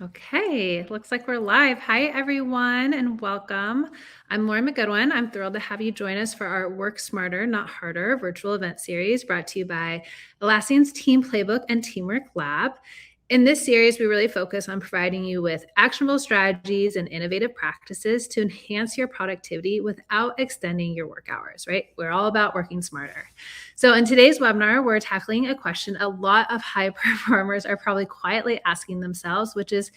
Okay, looks like we're live. Hi, everyone, and welcome. I'm Lauren McGoodwin. I'm thrilled to have you join us for our Work Smarter, Not Harder virtual event series brought to you by Atlassian's Team Playbook and Teamwork Lab. In this series, we really focus on providing you with actionable strategies and innovative practices to enhance your productivity without extending your work hours, right? We're all about working smarter. So in today's webinar, we're tackling a question a lot of high performers are probably quietly asking themselves, which is,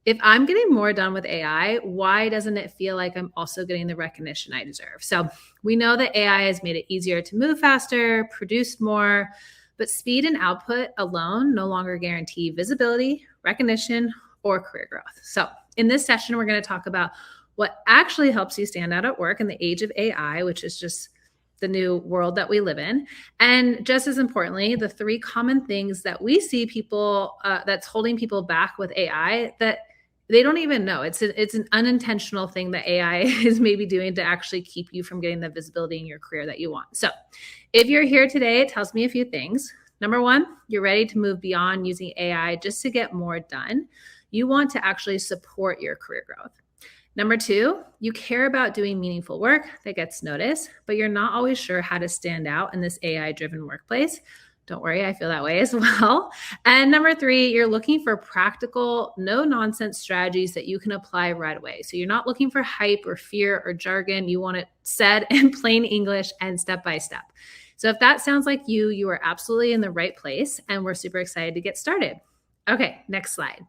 if I'm getting more done with AI, why doesn't it feel like I'm also getting the recognition I deserve? So we know that AI has made it easier to move faster, produce more, but speed and output alone no longer guarantee visibility, recognition, or career growth. So in this session, we're going to talk about what actually helps you stand out at work in the age of AI, which is just the new world that we live in. And just as importantly, the three common things that we see people that's holding people back with AI that they don't even know. It's an unintentional thing that AI is maybe doing to actually keep you from getting the visibility in your career that you want. So if you're here today, it tells me a few things. Number one, you're ready to move beyond using AI just to get more done. You want to actually support your career growth. Number two, you care about doing meaningful work that gets noticed, but you're not always sure how to stand out in this AI-driven workplace. Don't worry, I feel that way as well. And number three, you're looking for practical, no-nonsense strategies that you can apply right away. So you're not looking for hype or fear or jargon. You want it said in plain English and step by step. So if that sounds like you are absolutely in the right place, and we're super excited to get started. Okay, next slide.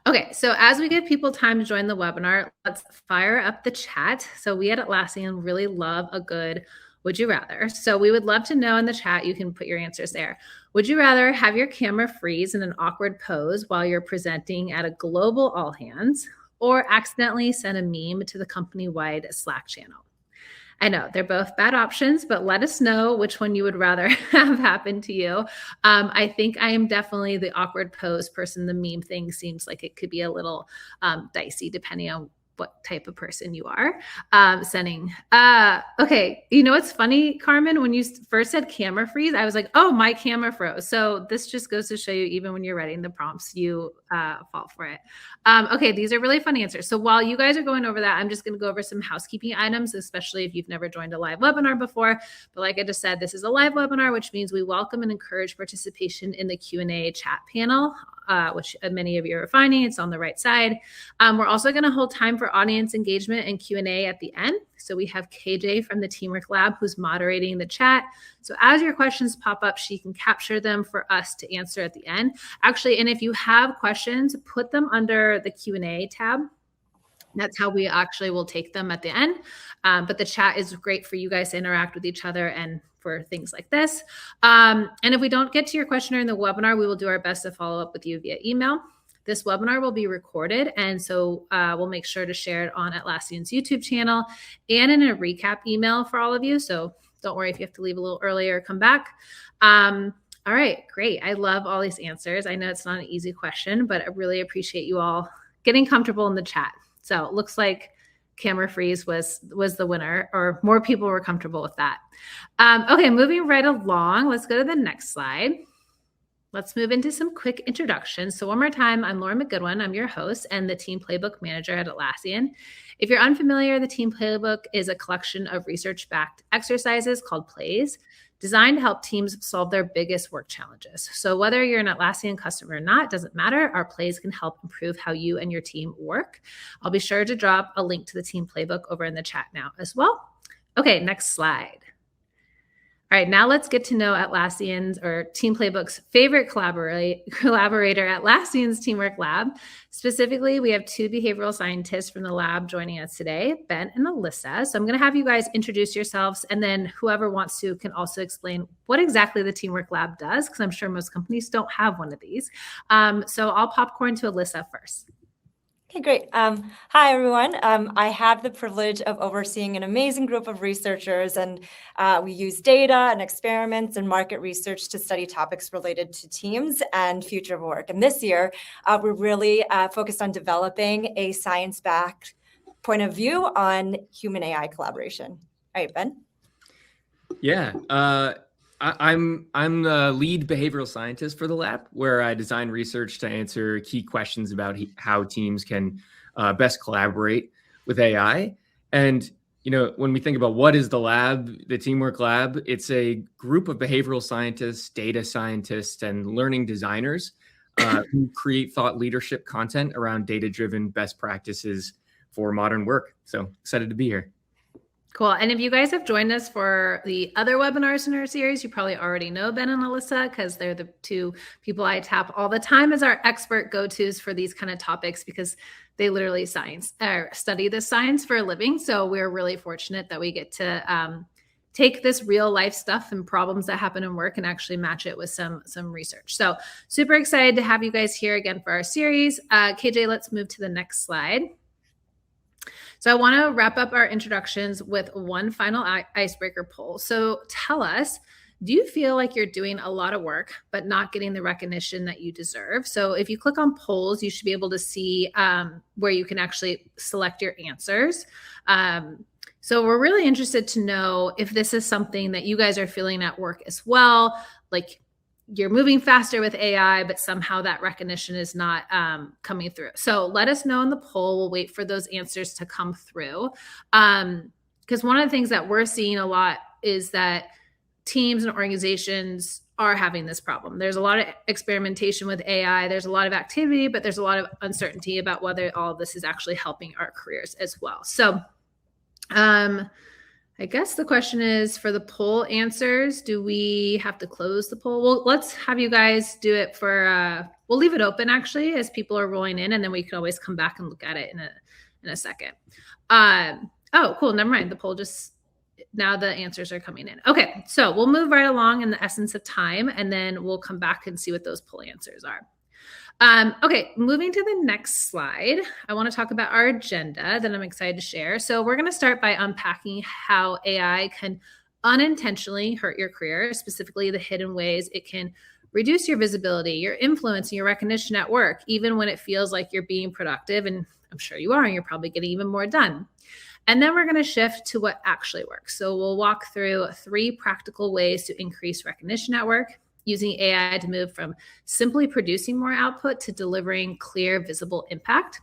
Okay, so as we give people time to join the webinar, let's fire up the chat. So we at Atlassian really love a good would you rather. So we would love to know in the chat, you can put your answers there. Would you rather have your camera freeze in an awkward pose while you're presenting at a global all hands, or accidentally send a meme to the company-wide Slack channel? I know they're both bad options, but let us know which one you would rather have happen to you. I think I am definitely the awkward pose person. The meme thing seems like it could be a little dicey depending on what type of person you are sending. Okay, you know what's funny, Carmen? When you first said camera freeze, I was like, oh, my camera froze. So this just goes to show you, even when you're writing the prompts, you fall for it. Okay, these are really fun answers. So while you guys are going over that, I'm just going to go over some housekeeping items, especially if you've never joined a live webinar before. But like I just said, this is a live webinar, which means we welcome and encourage participation in the Q&A chat panel, which many of you are finding. It's on the right side. We're also going to hold time for audience engagement and Q&A at the end. So we have KJ from the Teamwork Lab who's moderating the chat. So as your questions pop up, she can capture them for us to answer at the end. Actually, and if you have questions, put them under the Q&A tab. That's how we actually will take them at the end. But the chat is great for you guys to interact with each other and for things like this. And if we don't get to your question during the webinar, we will do our best to follow up with you via email. This webinar will be recorded, and so we'll make sure to share it on Atlassian's YouTube channel and in a recap email for all of you. So don't worry if you have to leave a little earlier or come back. All right, great. I love all these answers. I know it's not an easy question, but I really appreciate you all getting comfortable in the chat. So it looks like camera freeze was the winner, or more people were comfortable with that. Okay, moving right along. Let's go to the next slide. Let's move into some quick introductions. So one more time, I'm Lauren McGoodwin. I'm your host and the Team Playbook Manager at Atlassian. If you're unfamiliar, the Team Playbook is a collection of research-backed exercises called plays designed to help teams solve their biggest work challenges. So whether you're an Atlassian customer or not, doesn't matter. Our plays can help improve how you and your team work. I'll be sure to drop a link to the Team Playbook over in the chat now as well. Okay, next slide. All right, now let's get to know Atlassian's or Team Playbook's favorite collaborator, Atlassian's Teamwork Lab. Specifically, we have two behavioral scientists from the lab joining us today, Ben and Alyssa. So I'm going to have you guys introduce yourselves, and then whoever wants to can also explain what exactly the Teamwork Lab does, because I'm sure most companies don't have one of these. So I'll popcorn to Alyssa first. Okay, great. Hi, everyone. I have the privilege of overseeing an amazing group of researchers, and we use data and experiments and market research to study topics related to teams and future of work. And this year, we're really focused on developing a science-backed point of view on human AI collaboration. All right, Ben? Yeah. I'm the lead behavioral scientist for the lab, where I design research to answer key questions about how teams can best collaborate with AI. And when we think about what is the lab, the Teamwork Lab, it's a group of behavioral scientists, data scientists, and learning designers who create thought leadership content around data-driven best practices for modern work. So excited to be here. Cool. And if you guys have joined us for the other webinars in our series, you probably already know Ben and Alyssa, because they're the two people I tap all the time as our expert go-tos for these kind of topics, because they literally study the science for a living. So we're really fortunate that we get to take this real life stuff and problems that happen in work and actually match it with some research. So super excited to have you guys here again for our series. KJ, let's move to the next slide. So I want to wrap up our introductions with one final icebreaker poll. So tell us, do you feel like you're doing a lot of work but not getting the recognition that you deserve? So if you click on polls, you should be able to see where you can actually select your answers. So we're really interested to know if this is something that you guys are feeling at work as well, like you're moving faster with AI, but somehow that recognition is not coming through. So let us know in the poll. We'll wait for those answers to come through. Because one of the things that we're seeing a lot is that teams and organizations are having this problem. There's a lot of experimentation with AI. There's a lot of activity, but there's a lot of uncertainty about whether all of this is actually helping our careers as well. So I guess the question is, for the poll answers, do we have to close the poll? Well, let's have you guys do it for, we'll leave it open actually as people are rolling in, and then we can always come back and look at it in a second. Oh, cool. Never mind. The poll now the answers are coming in. Okay. So we'll move right along in the essence of time, and then we'll come back and see what those poll answers are. Okay, moving to the next slide, I want to talk about our agenda that I'm excited to share. So we're going to start by unpacking how AI can unintentionally hurt your career, specifically the hidden ways it can reduce your visibility, your influence, and your recognition at work, even when it feels like you're being productive. And I'm sure you are, and you're probably getting even more done. And then we're going to shift to what actually works. So we'll walk through 3 practical ways to increase recognition at work, using AI to move from simply producing more output to delivering clear, visible impact.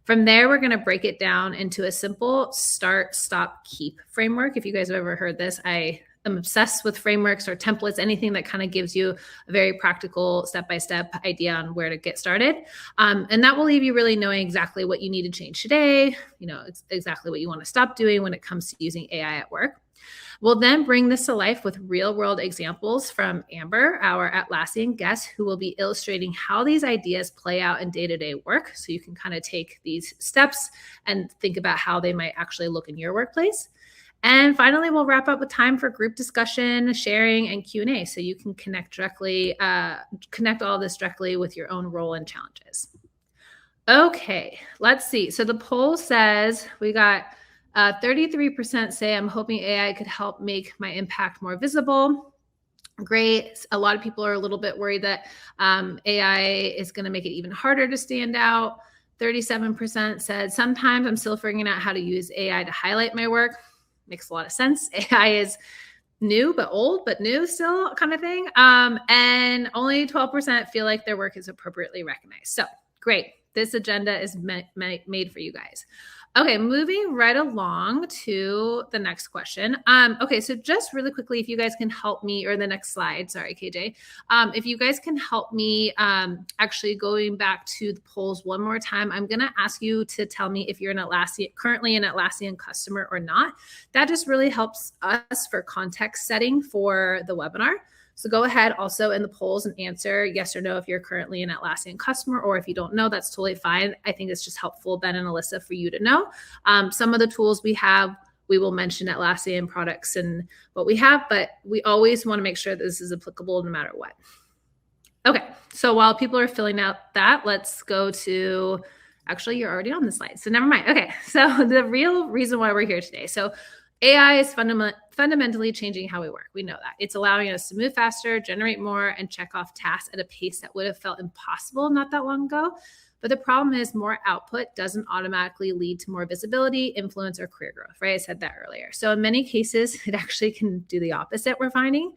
From there, we're going to break it down into a simple start, stop, keep framework. If you guys have ever heard this, I am obsessed with frameworks or templates, anything that kind of gives you a very practical step-by-step idea on where to get started. And that will leave you really knowing exactly what you need to change today, exactly what you want to stop doing when it comes to using AI at work. We'll then bring this to life with real-world examples from Amber, our Atlassian guest, who will be illustrating how these ideas play out in day-to-day work. So you can kind of take these steps and think about how they might actually look in your workplace. And finally, we'll wrap up with time for group discussion, sharing, and Q&A, so you can connect all this directly with your own role and challenges. Okay, let's see. So the poll says we got 33% say, I'm hoping AI could help make my impact more visible. Great. A lot of people are a little bit worried that AI is going to make it even harder to stand out. 37% said, sometimes I'm still figuring out how to use AI to highlight my work. Makes a lot of sense. AI is new, but old, but new still kind of thing. And only 12% feel like their work is appropriately recognized. So great. This agenda is made for you guys. Okay, moving right along to the next question. Okay, so just really quickly, if you guys can help me, or the next slide, sorry, KJ. If you guys can help me actually going back to the polls one more time, I'm gonna ask you to tell me if you're currently an Atlassian customer or not. That just really helps us for context setting for the webinar. So go ahead also in the polls and answer yes or no if you're currently an Atlassian customer, or if you don't know, that's totally fine. I think it's just helpful, Ben and Alyssa, for you to know. Some of the tools we have, we will mention Atlassian products and what we have, but we always want to make sure that this is applicable no matter what. Okay, so while people are filling out that, let's go to, actually, you're already on the slide, so never mind. Okay, so the real reason why we're here today. So AI is fundamentally changing how we work. We know that. It's allowing us to move faster, generate more, and check off tasks at a pace that would have felt impossible not that long ago. But the problem is more output doesn't automatically lead to more visibility, influence, or career growth, right? I said that earlier. So in many cases, it actually can do the opposite, we're finding.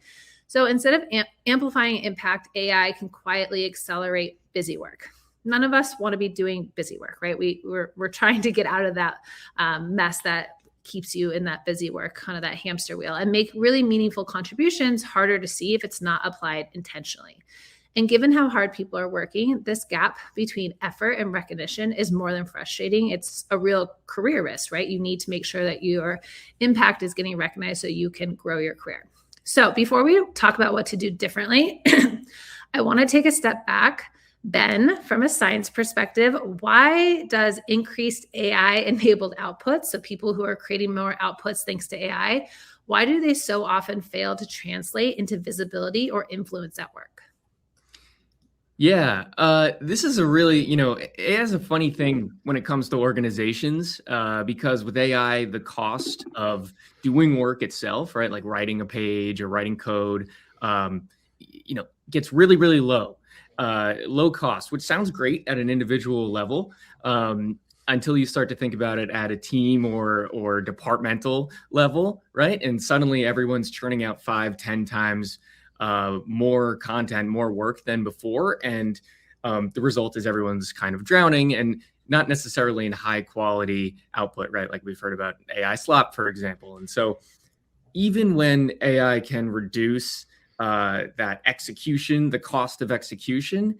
So instead of amplifying impact, AI can quietly accelerate busy work. None of us want to be doing busy work, right? We're trying to get out of that mess that keeps you in that busy work, kind of that hamster wheel, and make really meaningful contributions harder to see if it's not applied intentionally. And given how hard people are working, this gap between effort and recognition is more than frustrating. It's a real career risk, right? You need to make sure that your impact is getting recognized so you can grow your career. So before we talk about what to do differently, I want to take a step back. Ben, from a science perspective, why does increased AI-enabled outputs, so people who are creating more outputs thanks to AI, why do they so often fail to translate into visibility or influence at work? Yeah, this is a really, it has a funny thing when it comes to organizations, because with AI, the cost of doing work itself, right, like writing a page or writing code, gets really, really low. Low cost, which sounds great at an individual level, until you start to think about it at a team or departmental level, right? And suddenly everyone's churning out 5-10 times more content, more work than before. And the result is everyone's kind of drowning and not necessarily in high quality output, right? Like we've heard about AI slop, for example. And so even when AI can reduce that execution, the cost of execution,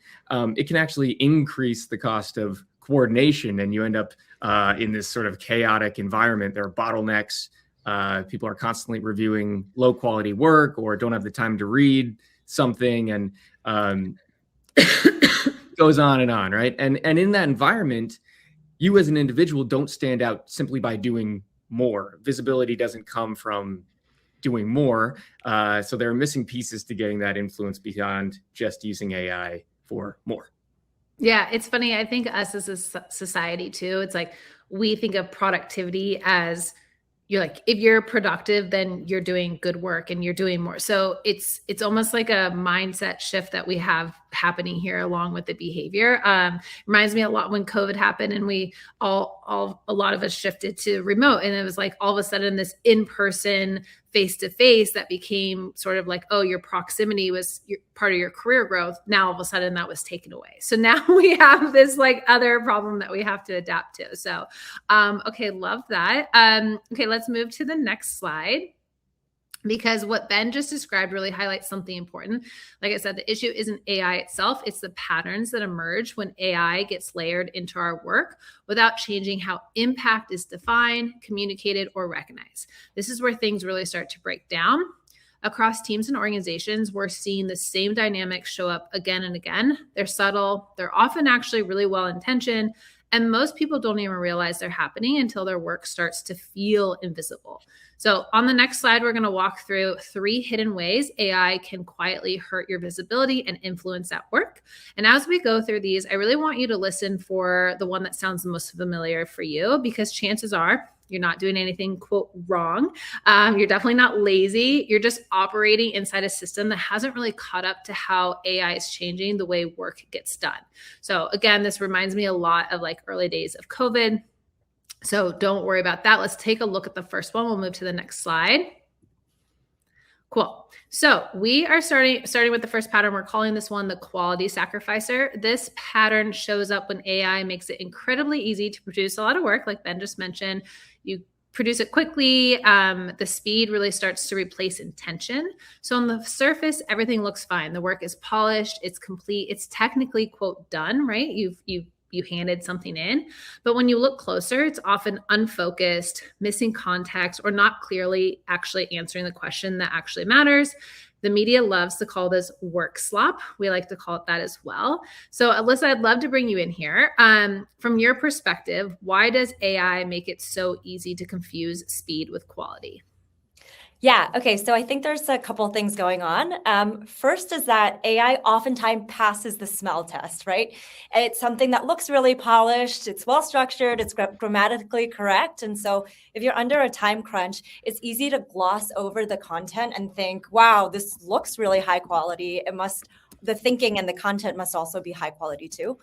it can actually increase the cost of coordination. And you end up in this sort of chaotic environment. There are bottlenecks. People are constantly reviewing low quality work or don't have the time to read something, and goes on, right? And in that environment, you as an individual don't stand out simply by doing more. Visibility doesn't come from doing more. So there are missing pieces to getting that influence beyond just using AI for more. Yeah, it's funny. I think us as a society too, it's like we think of productivity as you're like, if you're productive, then you're doing good work and you're doing more. So it's almost like a mindset shift that we have happening here along with the behavior. Reminds me a lot when COVID happened and we a lot of us shifted to remote, and it was like all of a sudden this in-person face-to-face that became sort of like, oh, your proximity was part of your career growth. Now all of a sudden that was taken away. So now we have this like other problem that we have to adapt to. So, okay, love that. Okay, let's move to the next slide, because what Ben just described really highlights something important. Like I said, the issue isn't AI itself. It's the patterns that emerge when AI gets layered into our work without changing how impact is defined, communicated, or recognized. This is where things really start to break down. Across teams and organizations, we're seeing the same dynamics show up again and again. They're subtle. They're often actually really well-intentioned. And most people don't even realize they're happening until their work starts to feel invisible. So on the next slide, we're going to walk through 3 hidden ways AI can quietly hurt your visibility and influence at work. And as we go through these, I really want you to listen for the one that sounds the most familiar for you, because chances are you're not doing anything, quote, wrong. You're definitely not lazy. You're just operating inside a system that hasn't really caught up to how AI is changing the way work gets done. So again, this reminds me a lot of like early days of COVID. So don't worry about that. Let's take a look at the first one. We'll move to the next slide. Cool. So we are starting with the first pattern. We're calling this one the quality sacrificer. This pattern shows up when AI makes it incredibly easy to produce a lot of work, like Ben just mentioned. You produce it quickly. The speed really starts to replace intention. So on the surface, everything looks fine. The work is polished. It's complete. It's technically, quote, done, right? You handed something in. But when you look closer, it's often unfocused, missing context, or not clearly actually answering the question that actually matters. The media loves to call this work slop. We like to call it that as well. So Alyssa, I'd love to bring you in here. From your perspective, why does AI make it so easy to confuse speed with quality? Yeah, okay, so I think there's a couple things going on. First is that AI oftentimes passes the smell test, right? It's something that looks really polished, it's well-structured, it's grammatically correct. And so if you're under a time crunch, it's easy to gloss over the content and think, wow, this looks really high quality. The thinking and the content must also be high quality too.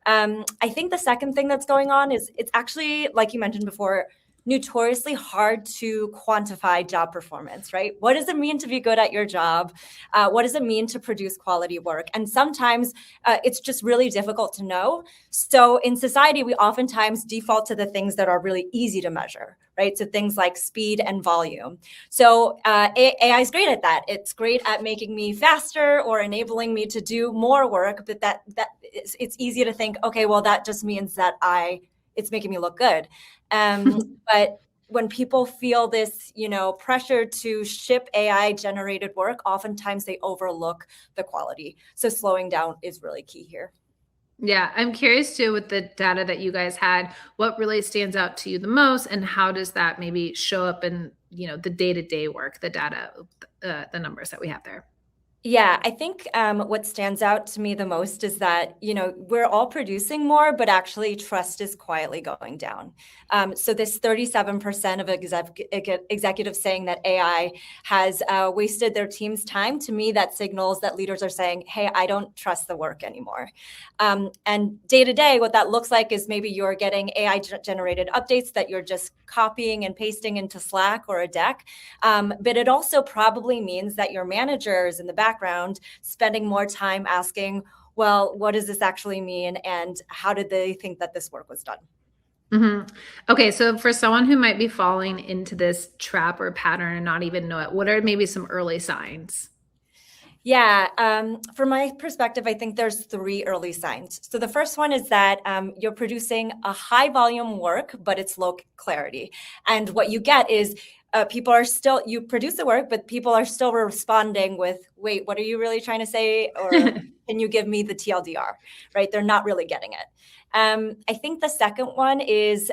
I think the second thing that's going on is it's actually, like you mentioned before, notoriously hard to quantify job performance, right? What does it mean to be good at your job? What does it mean to produce quality work? And sometimes it's just really difficult to know. So in society, we oftentimes default to the things that are really easy to measure, right? So things like speed and volume. So AI is great at that. It's great at making me faster or enabling me to do more work, but that it's easy to think, okay, well, that just means that it's making me look good. But when people feel this, pressure to ship AI generated work, oftentimes they overlook the quality. So slowing down is really key here. Yeah, I'm curious too, with the data that you guys had, what really stands out to you the most, and how does that maybe show up in, the day-to-day work, the data, the numbers that we have there? Yeah, I think what stands out to me the most is that, we're all producing more, but actually trust is quietly going down. So this 37% of executives saying that AI has wasted their team's time, to me, that signals that leaders are saying, hey, I don't trust the work anymore. And day to day, what that looks like is maybe you're getting AI-generated updates that you're just copying and pasting into Slack or a deck. But it also probably means that your managers in the background spending more time asking, well, what does this actually mean? And how did they think that this work was done? Mm-hmm. Okay, so for someone who might be falling into this trap or pattern and not even know it, what are maybe some early signs? Yeah, from my perspective, I think there's 3 early signs. So the first one is that you're producing a high volume work, but it's low clarity. And what you get is you produce the work, but people are still responding with, wait, what are you really trying to say? Or can you give me the TLDR, right? They're not really getting it. I think the second one is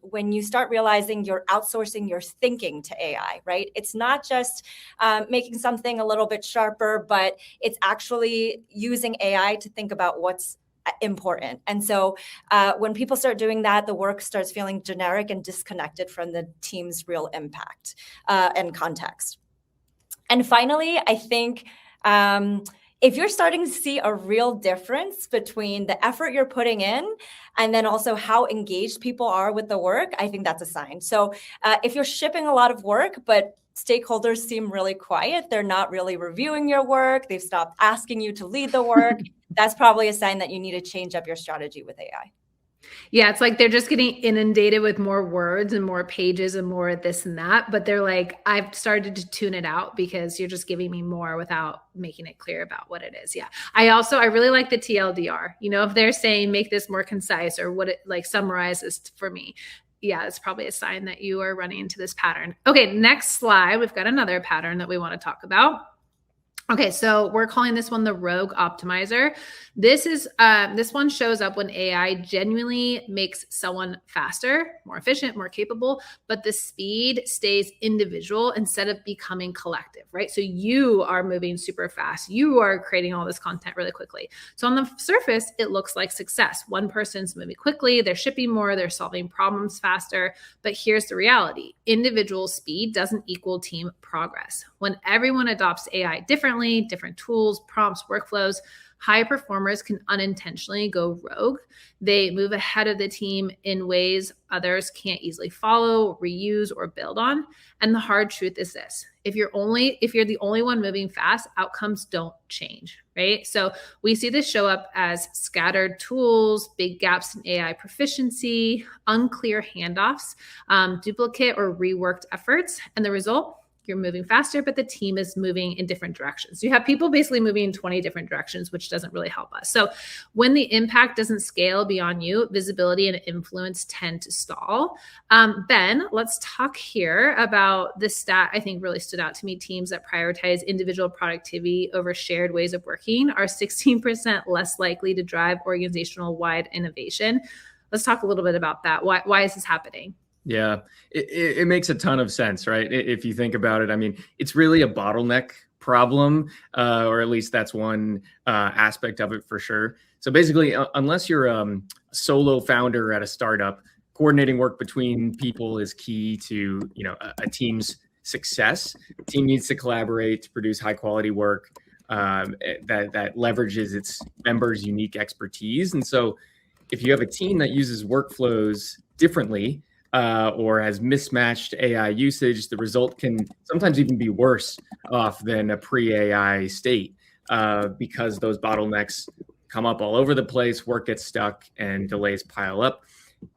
when you start realizing you're outsourcing your thinking to AI, right? It's not just making something a little bit sharper, but it's actually using AI to think about what's important. And so when people start doing that, the work starts feeling generic and disconnected from the team's real impact and context. And finally, I think if you're starting to see a real difference between the effort you're putting in and then also how engaged people are with the work, I think that's a sign. So if you're shipping a lot of work, but stakeholders seem really quiet, they're not really reviewing your work, they've stopped asking you to lead the work, that's probably a sign that you need to change up your strategy with AI. Yeah, it's like they're just getting inundated with more words and more pages and more this and that. But they're like, I've started to tune it out because you're just giving me more without making it clear about what it is. Yeah. I really like the TLDR. If they're saying make this more concise or what it like summarizes for me. Yeah, it's probably a sign that you are running into this pattern. Okay, next slide. We've got another pattern that we want to talk about. Okay, so we're calling this one the rogue optimizer. This one shows up when AI genuinely makes someone faster, more efficient, more capable, but the speed stays individual instead of becoming collective, right? So you are moving super fast. You are creating all this content really quickly. So on the surface, it looks like success. One person's moving quickly, they're shipping more, they're solving problems faster. But here's the reality. Individual speed doesn't equal team progress. When everyone adopts AI differently, different tools, prompts, workflows, high performers can unintentionally go rogue. They move ahead of the team in ways others can't easily follow, reuse, or build on. And the hard truth is this: if you're the only one moving fast, outcomes don't change, right? So we see this show up as scattered tools, big gaps in AI proficiency, unclear handoffs, duplicate or reworked efforts. And the result? You're moving faster, but the team is moving in different directions. You have people basically moving in 20 different directions, which doesn't really help us. So when the impact doesn't scale beyond you, visibility and influence tend to stall. Ben, let's talk here about this stat I think really stood out to me. Teams that prioritize individual productivity over shared ways of working are 16% less likely to drive organizational-wide innovation. Let's talk a little bit about that. Why is this happening? Yeah, it makes a ton of sense, right? If you think about it, I mean, it's really a bottleneck problem, or at least that's one aspect of it for sure. So basically, unless you're a solo founder at a startup, coordinating work between people is key to a team's success. The team needs to collaborate to produce high quality work that leverages its members' unique expertise. And so if you have a team that uses workflows differently, or has mismatched AI usage, the result can sometimes even be worse off than a pre-AI state because those bottlenecks come up all over the place, work gets stuck, and delays pile up.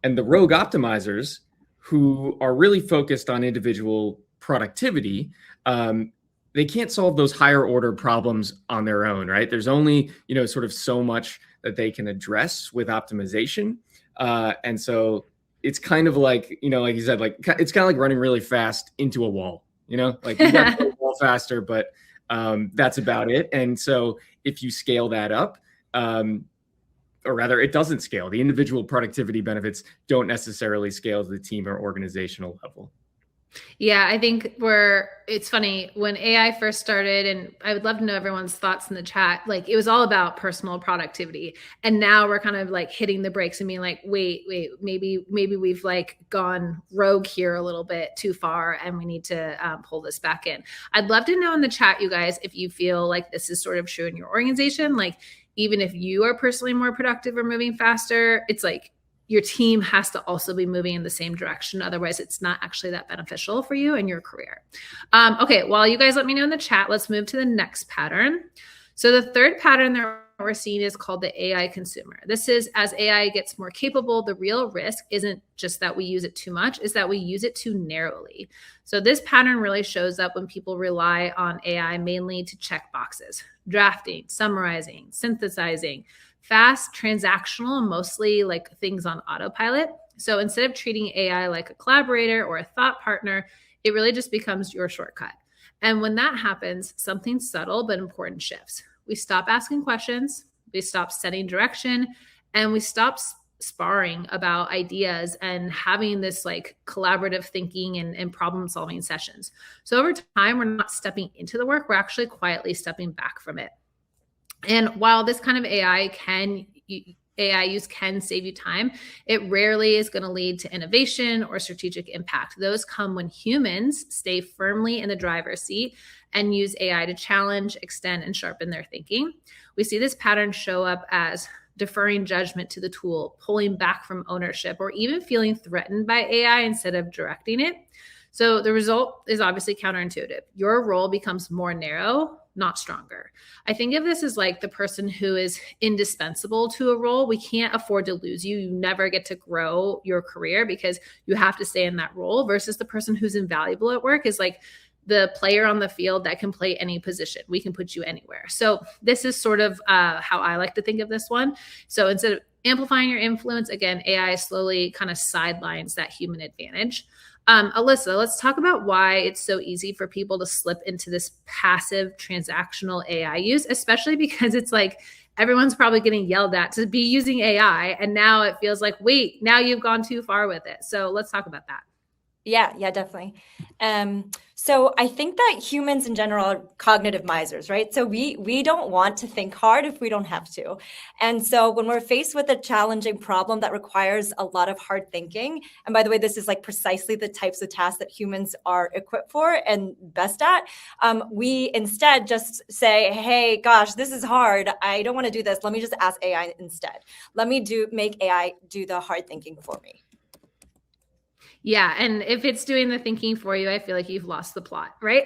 And the rogue optimizers who are really focused on individual productivity, they can't solve those higher order problems on their own, right? There's only, sort of so much that they can address with optimization. And so it's kind of like, like you said, like it's kind of like running really fast into a wall, like you got to go a wall faster, but that's about it. And so if you scale that up, or rather it doesn't scale, the individual productivity benefits don't necessarily scale to the team or organizational level. Yeah, I think it's funny when AI first started, and I would love to know everyone's thoughts in the chat. Like it was all about personal productivity. And now we're kind of like hitting the brakes and being like, wait, maybe we've like gone rogue here a little bit too far and we need to pull this back in. I'd love to know in the chat, you guys, if you feel like this is sort of true in your organization. Like even if you are personally more productive or moving faster, it's like your team has to also be moving in the same direction. Otherwise, it's not actually that beneficial for you and your career. Okay, while you guys let me know in the chat, let's move to the next pattern. So the third pattern that we're seeing is called the AI consumer. This is as AI gets more capable, the real risk isn't just that we use it too much, is that we use it too narrowly. So this pattern really shows up when people rely on AI mainly to check boxes, drafting, summarizing, synthesizing, fast, transactional, mostly like things on autopilot. So instead of treating AI like a collaborator or a thought partner, it really just becomes your shortcut. And when that happens, something subtle but important shifts. We stop asking questions, we stop setting direction, and we stop sparring about ideas and having this like collaborative thinking and problem solving sessions. So over time, we're not stepping into the work, we're actually quietly stepping back from it. And while this kind of AI use can save you time, it rarely is going to lead to innovation or strategic impact. Those come when humans stay firmly in the driver's seat and use AI to challenge, extend, and sharpen their thinking. We see this pattern show up as deferring judgment to the tool, pulling back from ownership, or even feeling threatened by AI instead of directing it. So the result is obviously counterintuitive. Your role becomes more narrow, not stronger. I think of this as like the person who is indispensable to a role. We can't afford to lose you. You never get to grow your career because you have to stay in that role, versus the person who's invaluable at work is like the player on the field that can play any position. We can put you anywhere. So this is sort of how I like to think of this one. So instead of amplifying your influence, again, AI slowly kind of sidelines that human advantage. Alyssa, let's talk about why it's so easy for people to slip into this passive transactional AI use, especially because it's like everyone's probably getting yelled at to be using AI. And now it feels like, wait, now you've gone too far with it. So let's talk about that. Yeah, definitely. So I think that humans in general are cognitive misers, right? So we don't want to think hard if we don't have to. And so when we're faced with a challenging problem that requires a lot of hard thinking, and by the way, this is like precisely the types of tasks that humans are equipped for and best at, we instead just say, hey, gosh, this is hard. I don't want to do this. Let me just ask AI instead. Let me make AI do the hard thinking for me. Yeah. And if it's doing the thinking for you, I feel like you've lost the plot, right?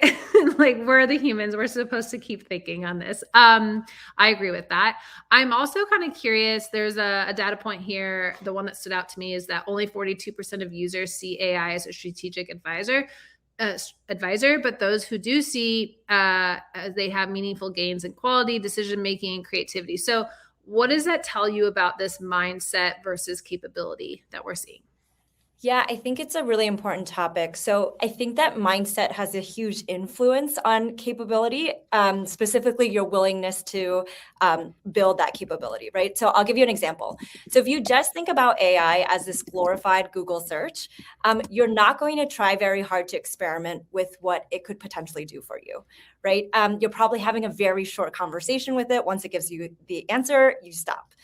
Like we're the humans. We're supposed to keep thinking on this. I agree with that. I'm also kind of curious. There's a data point here. The one that stood out to me is that only 42% of users see AI as a strategic advisor, but those who do see, they have meaningful gains in quality, decision-making, creativity. So what does that tell you about this mindset versus capability that we're seeing? Yeah, I think it's a really important topic. So I think that mindset has a huge influence on capability, specifically your willingness to build that capability, right? So I'll give you an example. So if you just think about AI as this glorified Google search, you're not going to try very hard to experiment with what it could potentially do for you, right? You're probably having a very short conversation with it. Once it gives you the answer, you stop.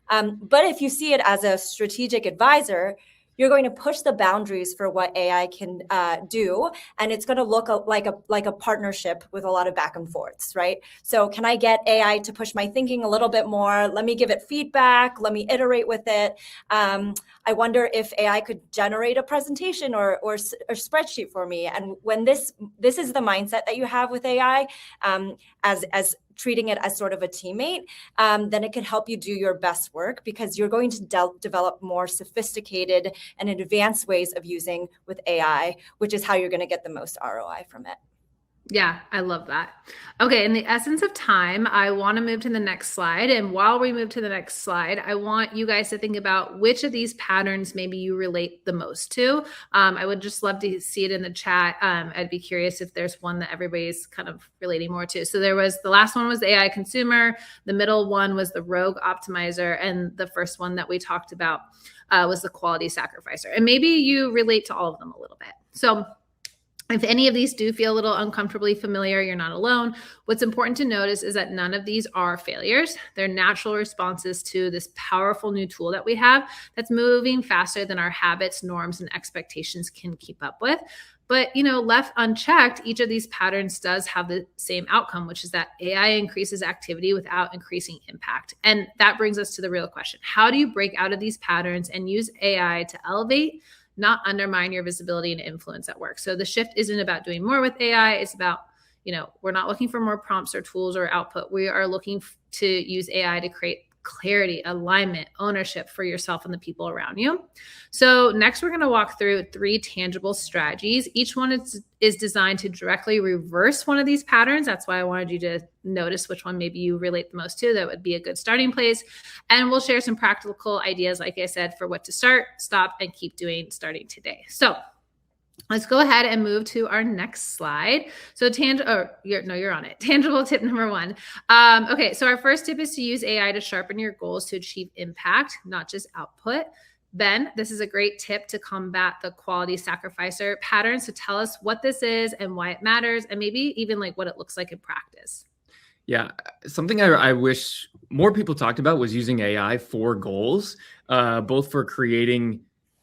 But if you see it as a strategic advisor, you're going to push the boundaries for what AI can do, and it's going to look like a partnership with a lot of back and forths, right? So can I get AI to push my thinking a little bit more? Let me give it feedback. Let me iterate with it. I wonder if AI could generate a presentation or a spreadsheet for me. And when this is the mindset that you have with AI, as treating it as sort of a teammate, then it can help you do your best work, because you're going to develop more sophisticated and advanced ways of using with AI, which is how you're going to get the most ROI from it. Yeah, I love that. Okay, in the essence of time, I want to move to the next slide. And while we move to the next slide, I want you guys to think about which of these patterns maybe you relate the most to. I would just love to see it in the chat. I'd be curious if there's one that everybody's kind of relating more to. So the last one was the AI consumer, the middle one was the rogue optimizer, and the first one that we talked about was the quality sacrificer. And maybe you relate to all of them a little bit. So if any of these do feel a little uncomfortably familiar, you're not alone. What's important to notice is that none of these are failures. They're natural responses to this powerful new tool that we have that's moving faster than our habits, norms, and expectations can keep up with. But, left unchecked, each of these patterns does have the same outcome, which is that AI increases activity without increasing impact. And that brings us to the real question. How do you break out of these patterns and use AI to elevate, not undermine your visibility and influence at work? So the shift isn't about doing more with AI. It's about, we're not looking for more prompts or tools or output. We are looking to use AI to create clarity, alignment, ownership for yourself and the people around you. So next, we're going to walk through 3 tangible strategies. Each one is designed to directly reverse one of these patterns. That's why I wanted you to notice which one maybe you relate the most to. That would be a good starting place. And we'll share some practical ideas, like I said, for what to start, stop, and keep doing starting today. So let's go ahead and move to our next slide. So you're on it. Tangible tip number 1. Okay, so our first tip is to use AI to sharpen your goals to achieve impact, not just output. Ben, this is a great tip to combat the quality sacrificer pattern. So tell us what this is and why it matters, and maybe even like what it looks like in practice. Yeah, something I wish more people talked about was using AI for goals, both for creating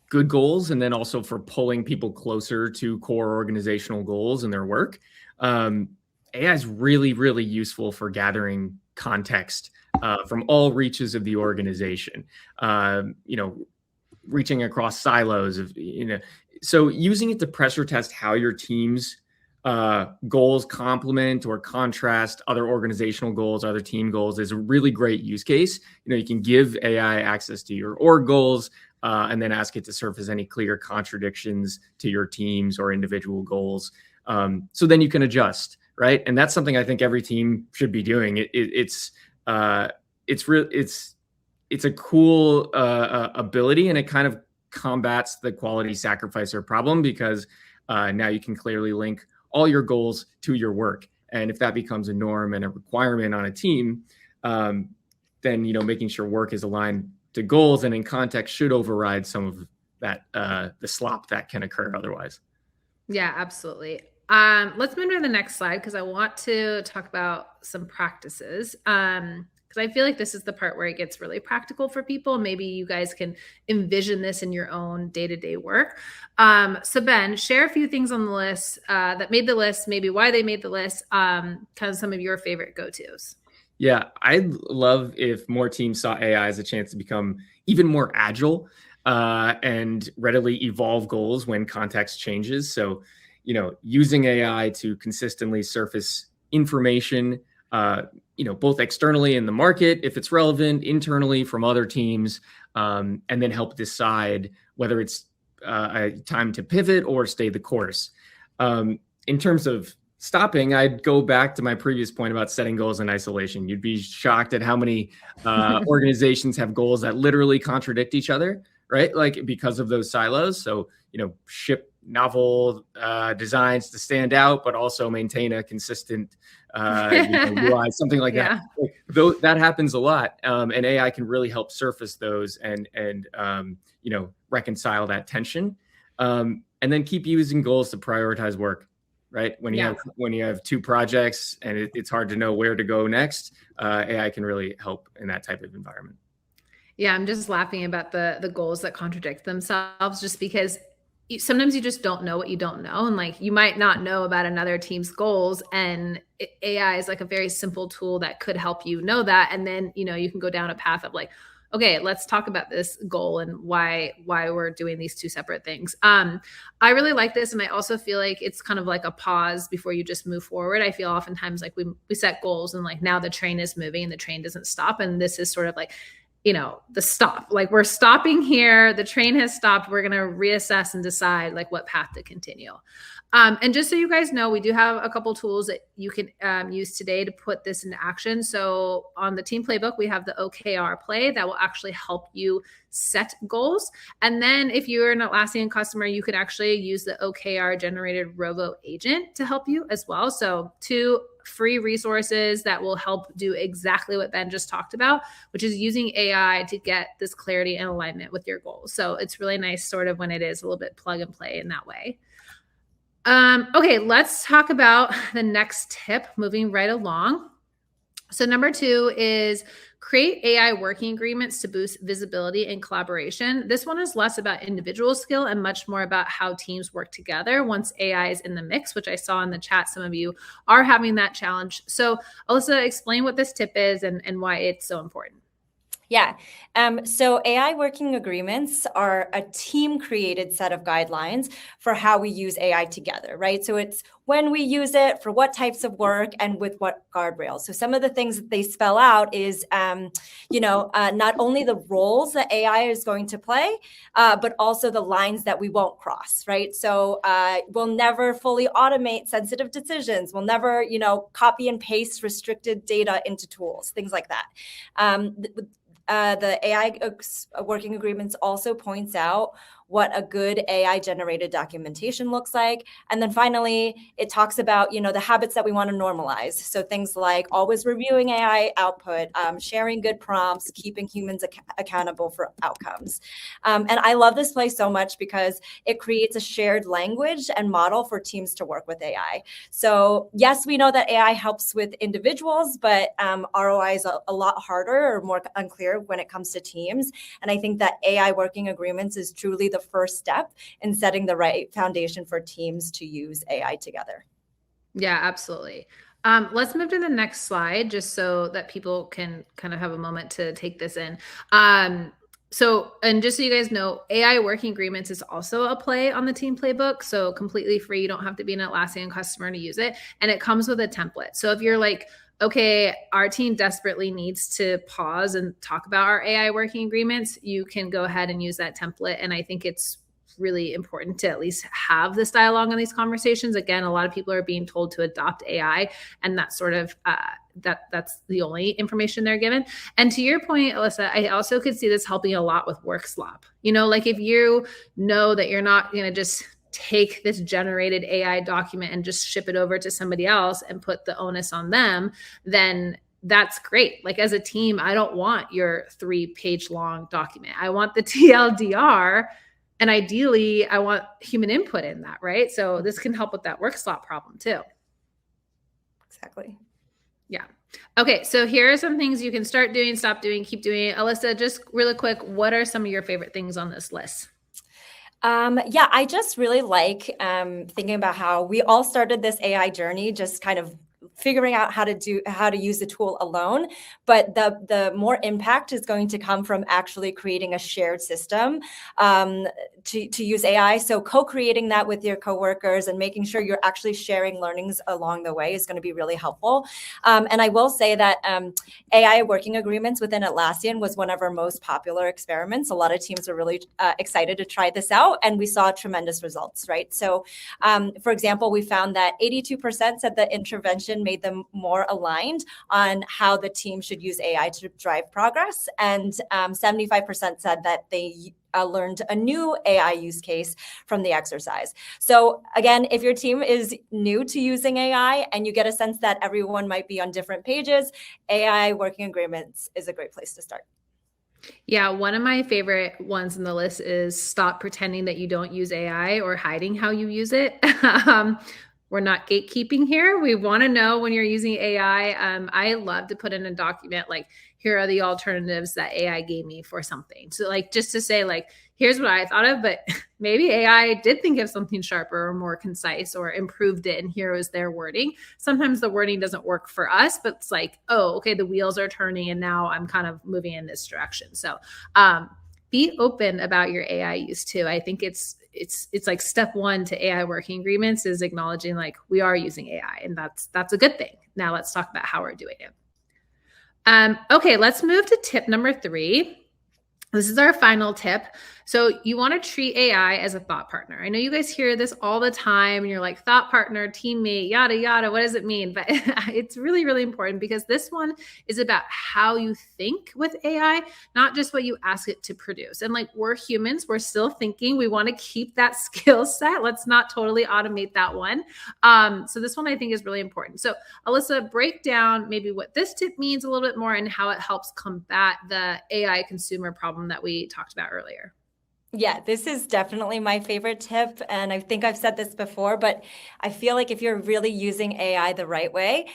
good goals and then also for pulling people closer to core organizational goals in their work. AI is really, really useful for gathering context from all reaches of the organization, reaching across silos of, so using it to pressure test how your team's goals complement or contrast other organizational goals, other team goals is a really great use case. You can give AI access to your org goals, and then ask it to surface any clear contradictions to your teams or individual goals. So then you can adjust, right? And that's something I think every team should be doing. It's a cool ability, and it kind of combats the quality sacrificer problem, because now you can clearly link all your goals to your work. And if that becomes a norm and a requirement on a team, then making sure work is aligned to goals and in context should override some of that the slop that can occur otherwise. Yeah, absolutely. Let's move to the next slide, because I want to talk about some practices. Because I feel like this is the part where it gets really practical for people. Maybe you guys can envision this in your own day-to-day work. So Ben, share a few things on the list that made the list, maybe why they made the list, kind of some of your favorite go-tos. Yeah, I'd love if more teams saw AI as a chance to become even more agile and readily evolve goals when context changes. So, using AI to consistently surface information, both externally in the market, if it's relevant, internally from other teams, and then help decide whether it's a time to pivot or stay the course. In terms of stopping, I'd go back to my previous point about setting goals in isolation. You'd be shocked at how many organizations have goals that literally contradict each other, right? Like because of those silos. So, ship novel designs to stand out, but also maintain a consistent UI, something like that. Though that happens a lot, and AI can really help surface those and reconcile that tension, and then keep using goals to prioritize work. Right. When you have 2 projects and it's hard to know where to go next, AI can really help in that type of environment. Yeah, I'm just laughing about the goals that contradict themselves just because sometimes you just don't know what you don't know. And like you might not know about another team's goals, and AI is like a very simple tool that could help you know that. And then, you can go down a path of like, okay, let's talk about this goal and why we're doing these two separate things. I really like this, and I also feel like it's kind of like a pause before you just move forward. I feel oftentimes like we set goals and like now the train is moving and the train doesn't stop, and this is sort of like the stop. Like we're stopping here. The train has stopped. We're going to reassess and decide like what path to continue. And just so you guys know, we do have a couple tools that you can use today to put this into action. So on the team playbook, we have the OKR play that will actually help you set goals. And then if you're an Atlassian customer, you could actually use the OKR generated robo agent to help you as well. So two free resources that will help do exactly what Ben just talked about, which is using AI to get this clarity and alignment with your goals. So it's really nice sort of when it is a little bit plug and play in that way. Okay, let's talk about the next tip, moving right along. So number 2 is create AI working agreements to boost visibility and collaboration. This one is less about individual skill and much more about how teams work together once AI is in the mix, which I saw in the chat. Some of you are having that challenge. So Alyssa, explain what this tip is and why it's so important. Yeah. So AI working agreements are a team-created set of guidelines for how we use AI together, right? So it's when we use it, for what types of work, and with what guardrails. So some of the things that they spell out is, not only the roles that AI is going to play, but also the lines that we won't cross, right? So we'll never fully automate sensitive decisions. We'll never, copy and paste restricted data into tools, things like that. The AI working agreements also points out what a good AI generated documentation looks like. And then finally, it talks about, the habits that we want to normalize. So things like always reviewing AI output, sharing good prompts, keeping humans accountable for outcomes. And I love this place so much because it creates a shared language and model for teams to work with AI. So yes, we know that AI helps with individuals, but ROI is a lot harder or more unclear when it comes to teams. And I think that AI working agreements is truly the first step in setting the right foundation for teams to use AI together. Yeah, absolutely. Let's move to the next slide just so that people can kind of have a moment to take this in. And just so you guys know, AI working agreements is also a play on the team playbook. So completely free. You don't have to be an Atlassian customer to use it. And it comes with a template. So if you're like, okay, our team desperately needs to pause and talk about our AI working agreements, you can go ahead and use that template. And I think it's really important to at least have this dialogue on these conversations. Again, a lot of people are being told to adopt AI, and that's sort of that's the only information they're given. And to your point, Alyssa, I also could see this helping a lot with work slop. Like if you know that you're not going to just take this generated AI document and just ship it over to somebody else and put the onus on them, then that's great. Like as a team, I don't want your 3-page long document. I want the TLDR. And ideally, I want human input in that, right? So this can help with that work slot problem too. Exactly. Yeah. Okay, so here are some things you can start doing, stop doing, keep doing. Alyssa, just really quick, what are some of your favorite things on this list? I just really like thinking about how we all started this AI journey, just kind of figuring out how to use the tool alone, but the more impact is going to come from actually creating a shared system to use AI. So co-creating that with your coworkers and making sure you're actually sharing learnings along the way is going to be really helpful. And I will say that AI working agreements within Atlassian was one of our most popular experiments. A lot of teams were really excited to try this out, and we saw tremendous results, right? So for example, we found that 82% said the intervention made them more aligned on how the team should use AI to drive progress. And 75% said that they learned a new AI use case from the exercise. So again, if your team is new to using AI and you get a sense that everyone might be on different pages, AI working agreements is a great place to start. Yeah, one of my favorite ones in the list is stop pretending that you don't use AI or hiding how you use it. we're not gatekeeping here. We want to know when you're using AI. I love to put in a document like, here are the alternatives that AI gave me for something. So like, just to say like, here's what I thought of, but maybe AI did think of something sharper or more concise or improved it. And here was their wording. Sometimes the wording doesn't work for us, but it's like, oh, okay, the wheels are turning and now I'm kind of moving in this direction. So be open about your AI use too. I think it's like step one to AI working agreements is acknowledging like we are using AI, and that's a good thing. Now let's talk about how we're doing it. Okay, let's move to tip number 3. This is our final tip. So you want to treat AI as a thought partner. I know you guys hear this all the time and you're like thought partner, teammate, yada, yada. What does it mean? But it's really, really important because this one is about how you think with AI, not just what you ask it to produce. And like we're humans, we're still thinking. We want to keep that skill set. Let's not totally automate that one. So this one I think is really important. So Alyssa, break down maybe what this tip means a little bit more and how it helps combat the AI consumer problem that we talked about earlier. Yeah, this is definitely my favorite tip. And I think I've said this before, but I feel like if you're really using AI the right way,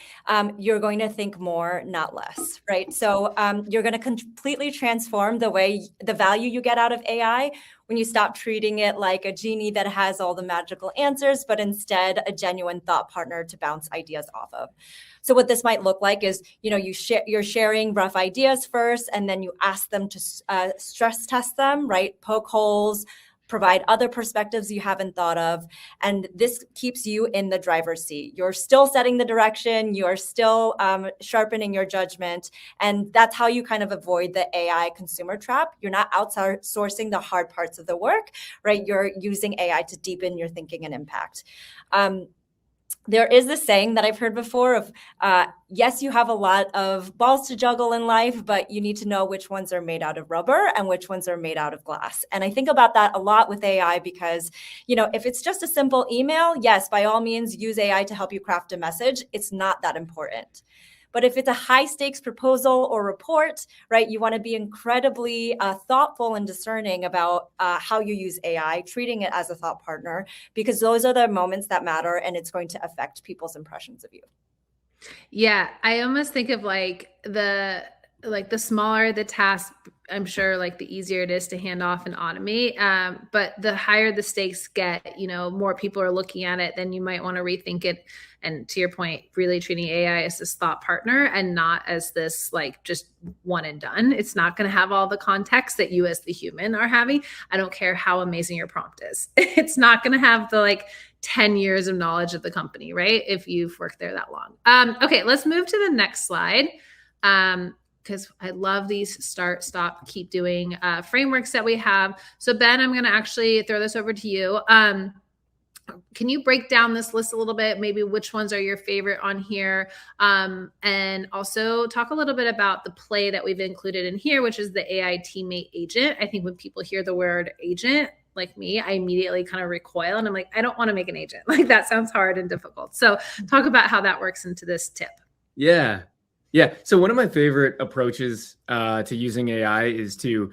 you're going to think more, not less, right? So you're going to completely transform the value you get out of AI when you stop treating it like a genie that has all the magical answers, but instead a genuine thought partner to bounce ideas off of. So what this might look like is, you're sharing rough ideas first, and then you ask them to stress test them, right? Poke holes, provide other perspectives you haven't thought of. And this keeps you in the driver's seat. You're still setting the direction. You're still sharpening your judgment. And that's how you kind of avoid the AI consumer trap. You're not outsourcing the hard parts of the work, right? You're using AI to deepen your thinking and impact. There is this saying that I've heard before of, yes, you have a lot of balls to juggle in life, but you need to know which ones are made out of rubber and which ones are made out of glass. And I think about that a lot with AI because, if it's just a simple email, yes, by all means, use AI to help you craft a message. It's not that important. But if it's a high stakes proposal or report, right, you want to be incredibly thoughtful and discerning about how you use AI, treating it as a thought partner, because those are the moments that matter and it's going to affect people's impressions of you. Yeah, I almost think of like the smaller the task, I'm sure like the easier it is to hand off and automate. But the higher the stakes get, more people are looking at it, then you might want to rethink it. And to your point, really treating AI as this thought partner and not as this like just one and done. It's not going to have all the context that you as the human are having. I don't care how amazing your prompt is. It's not going to have the like 10 years of knowledge of the company, right? If you've worked there that long. Okay, let's move to the next slide. Because I love these start, stop, keep doing frameworks that we have. So Ben, I'm going to actually throw this over to you. Can you break down this list a little bit? Maybe which ones are your favorite on here? And also talk a little bit about the play that we've included in here, which is the AI teammate agent. I think when people hear the word agent, like me, I immediately kind of recoil and I'm like, I don't want to make an agent. Like that sounds hard and difficult. So talk about how that works into this tip. Yeah. So one of my favorite approaches to using AI is to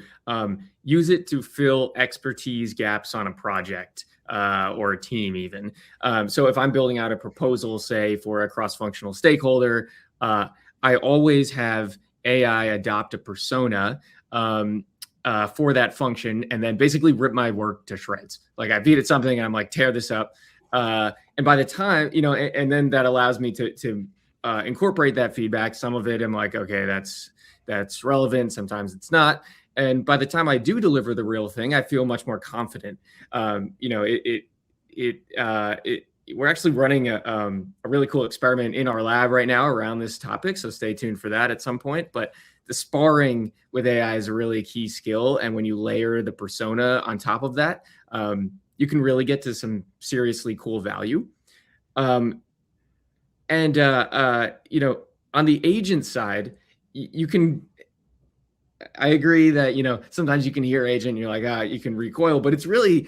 use it to fill expertise gaps on a project or a team even. So if I'm building out a proposal, say for a cross-functional stakeholder, I always have AI adopt a persona for that function and then basically rip my work to shreds. Like I feed it something and I'm like, tear this up. And by the time, and then that allows me to incorporate that feedback. Some of it I'm like, okay, that's relevant. Sometimes it's not. And by the time I do deliver the real thing, I feel much more confident. We're actually running a really cool experiment in our lab right now around this topic. So stay tuned for that at some point. But the sparring with AI is a really key skill. And when you layer the persona on top of that, you can really get to some seriously cool value. On the agent side, you can, I agree that, sometimes you can hear agent and you're like, you can recoil, but it's really,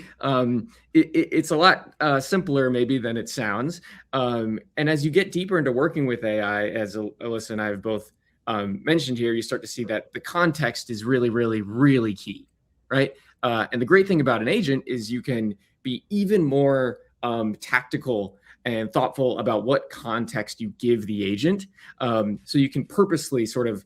it's a lot simpler maybe than it sounds. And as you get deeper into working with AI, as Alyssa and I have both mentioned here, you start to see that the context is really, really, really key, right? And the great thing about an agent is you can be even more tactical and thoughtful about what context you give the agent. So you can purposely sort of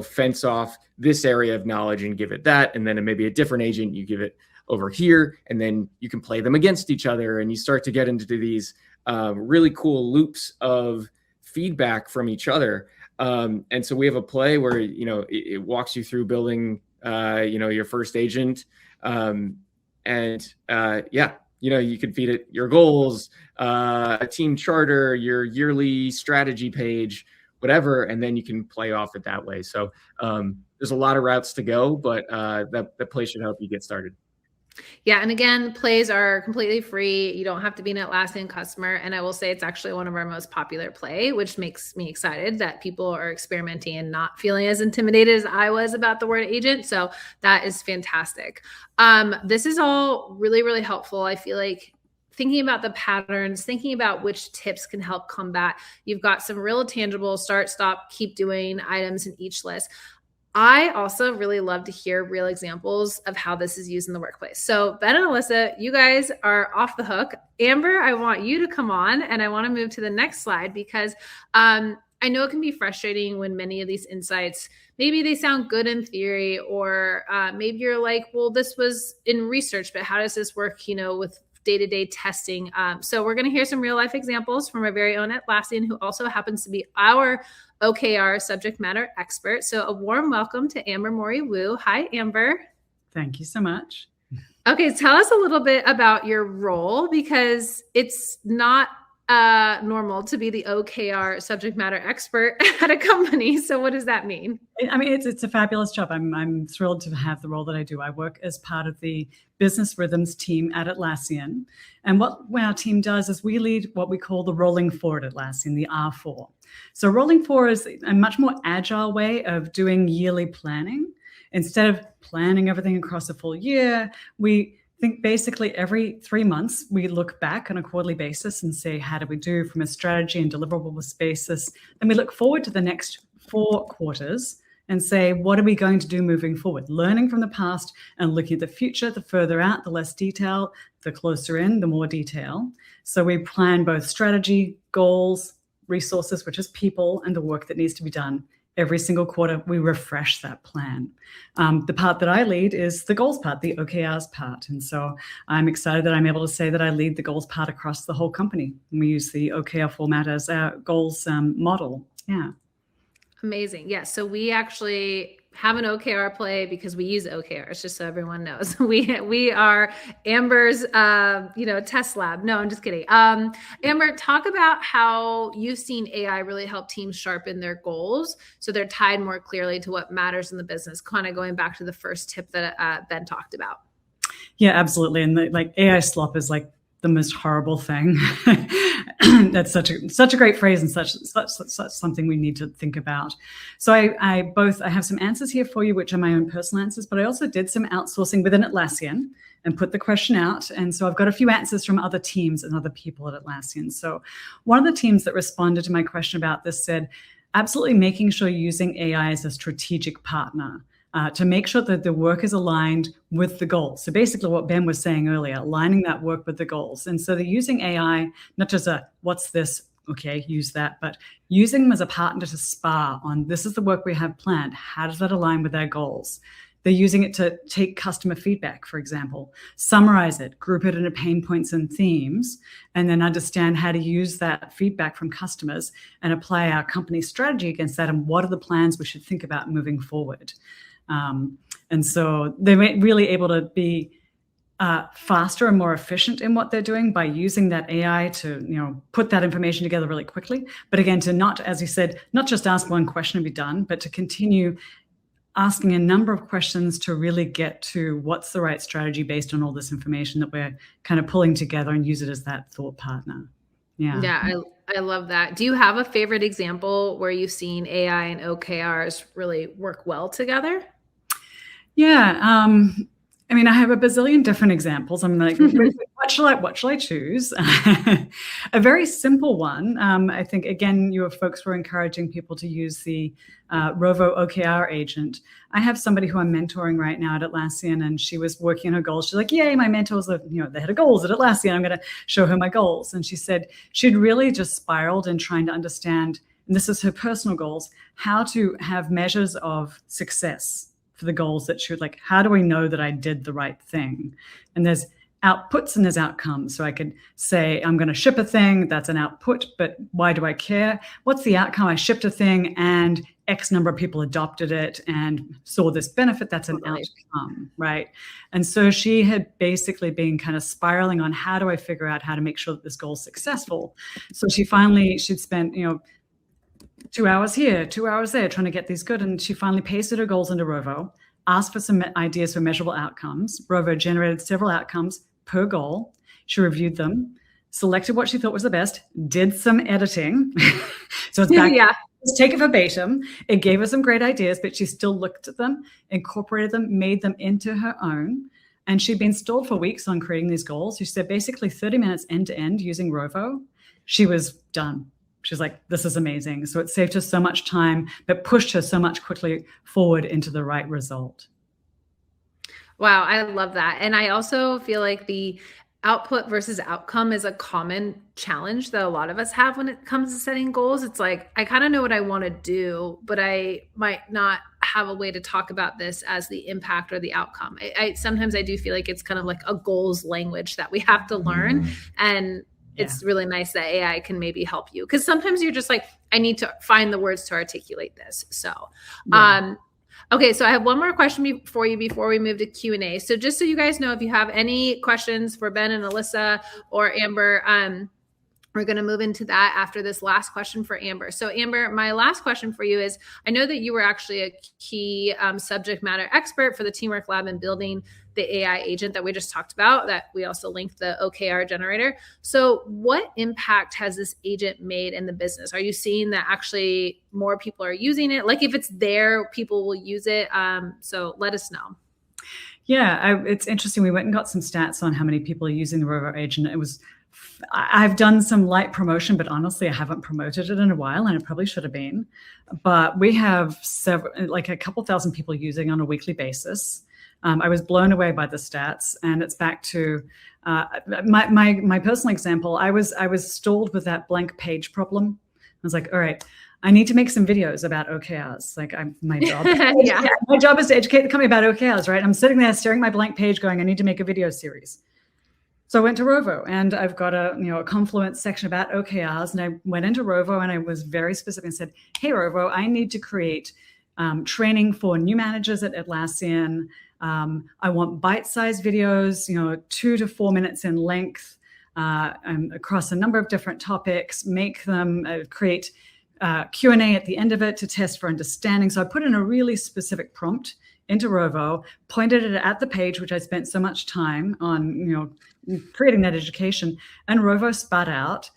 fence off this area of knowledge and give it that, and then maybe a different agent, you give it over here, and then you can play them against each other, and you start to get into these really cool loops of feedback from each other. And so we have a play where it walks you through building your first agent, you can feed it your goals, a team charter, your yearly strategy page, whatever, and then you can play off it that way. So there's a lot of routes to go, but that play should help you get started. Yeah. And again, plays are completely free. You don't have to be an Atlassian customer. And I will say it's actually one of our most popular play, which makes me excited that people are experimenting and not feeling as intimidated as I was about the word agent. So that is fantastic. This is all really, really helpful. I feel like thinking about the patterns, thinking about which tips can help combat. You've got some real tangible start, stop, keep doing items in each list. I also really love to hear real examples of how this is used in the workplace. So Ben and Alyssa, you guys are off the hook. Amber, I want you to come on, and I want to move to the next slide because I know it can be frustrating when many of these insights, maybe they sound good in theory, or maybe you're like, well, this was in research, but how does this work, with day-to-day testing? So we're going to hear some real life examples from our very own Atlassian, who also happens to be our OKR subject matter expert. So a warm welcome to Amber Morey-Wu. Hi, Amber. Thank you so much. Okay, tell us a little bit about your role, because it's not normal to be the OKR subject matter expert at a company. So what does that mean? I mean, it's a fabulous job. I'm thrilled to have the role that I do. I work as part of the business rhythms team at Atlassian. And what our team does is we lead what we call the rolling forward Atlassian, the R4. So rolling forward is a much more agile way of doing yearly planning. Instead of planning everything across a full year, we think basically every 3 months, we look back on a quarterly basis and say, how did we do from a strategy and deliverables basis? And we look forward to the next 4 quarters and say, what are we going to do moving forward? Learning from the past and looking at the future, the further out, the less detail, the closer in, the more detail. So we plan both strategy, goals, resources, which is people, and the work that needs to be done. Every single quarter, we refresh that plan. The part that I lead is the goals part, the OKRs part. And so I'm excited that I'm able to say that I lead the goals part across the whole company. And we use the OKR format as our goals model. Yeah. Amazing. Yes. So we actually have an OKR play because we use OKRs, just so everyone knows. We are Amber's, test lab. No, I'm just kidding. Amber, talk about how you've seen AI really help teams sharpen their goals so they're tied more clearly to what matters in the business, kind of going back to the first tip that Ben talked about. Yeah, absolutely. And AI slop is like the most horrible thing. That's such a great phrase and such something we need to think about. So I have some answers here for you, which are my own personal answers, but I also did some outsourcing within Atlassian and put the question out. And so I've got a few answers from other teams and other people at Atlassian. So one of the teams that responded to my question about this said, absolutely making sure you're using AI as a strategic partner. To make sure that the work is aligned with the goals. So basically what Ben was saying earlier, aligning that work with the goals. And so they're using AI, not just what's this? Okay, use that, but using them as a partner to spar on, this is the work we have planned. How does that align with our goals? They're using it to take customer feedback, for example, summarize it, group it into pain points and themes, and then understand how to use that feedback from customers and apply our company strategy against that, and what are the plans we should think about moving forward. And so they're really able to be faster and more efficient in what they're doing by using that AI to, put that information together really quickly. But again, to not, as you said, not just ask one question and be done, but to continue asking a number of questions to really get to what's the right strategy based on all this information that we're kind of pulling together and use it as that thought partner. Yeah. Yeah, I love that. Do you have a favorite example where you've seen AI and OKRs really work well together? Yeah. I mean, I have a bazillion different examples. I'm like, what shall I choose? A very simple one. I think, again, your folks were encouraging people to use the Rovo OKR agent. I have somebody who I'm mentoring right now at Atlassian, and she was working on her goals. She's like, yay, my mentors are, the head of goals at Atlassian. I'm going to show her my goals. And she said she'd really just spiraled in trying to understand, and this is her personal goals, how to have measures of success for the goals that she would like. How do we know that I did the right thing? And there's outputs and there's outcomes. So I could say, I'm going to ship a thing. That's an output, but why do I care? What's the outcome? I shipped a thing and X number of people adopted it and saw this benefit. That's an outcome, right? And so she had basically been kind of spiraling on, how do I figure out how to make sure that this goal is successful? So she'd spent, 2 hours here, 2 hours there, trying to get these good. And she finally pasted her goals into Rovo, asked for some ideas for measurable outcomes. Rovo generated several outcomes per goal. She reviewed them, selected what she thought was the best, did some editing. So it's back. Let's take it verbatim. It gave her some great ideas, but she still looked at them, incorporated them, made them into her own. And she'd been stalled for weeks on creating these goals. She said basically 30 minutes end to end using Rovo, she was done. She's like, this is amazing. So it saved her so much time, but pushed her so much quickly forward into the right result. Wow, I love that. And I also feel like the output versus outcome is a common challenge that a lot of us have when it comes to setting goals. It's like, I kind of know what I want to do, but I might not have a way to talk about this as the impact or the outcome. Sometimes I do feel like it's kind of like a goals language that we have to learn. And it's really nice that AI can maybe help you, because sometimes you're just like, I need to find the words to articulate this. So, okay. So I have one more question for you before we move to Q&A. So just so you guys know, if you have any questions for Ben and Alyssa or Amber, we're going to move into that after this last question for Amber. So Amber, my last question for you is, I know that you were actually a key subject matter expert for the Teamwork Lab in building the AI agent that we just talked about, that we also linked the OKR generator. So what impact has this agent made in the business? Are you seeing that actually more people are using it? Like if it's there, people will use it. So let us know. Yeah, it's interesting. We went and got some stats on how many people are using the Rovo agent. I've done some light promotion, but honestly, I haven't promoted it in a while, and it probably should have been. But we have a couple thousand people using on a weekly basis. I was blown away by the stats, and it's back to my personal example. I was stalled with that blank page problem. I was like, all right, I need to make some videos about OKRs. Like my job, my job is to educate the company about OKRs, right? I'm sitting there staring at my blank page, going, I need to make a video series. So I went to Rovo, and I've got a Confluence section about OKRs, and I went into Rovo and I was very specific and said, hey, Rovo, I need to create training for new managers at Atlassian. I want bite-sized videos, 2 to 4 minutes in length, across a number of different topics, make them create Q&A at the end of it to test for understanding. So I put in a really specific prompt into Rovo, pointed it at the page, which I spent so much time on, creating that education, and Rovo spat out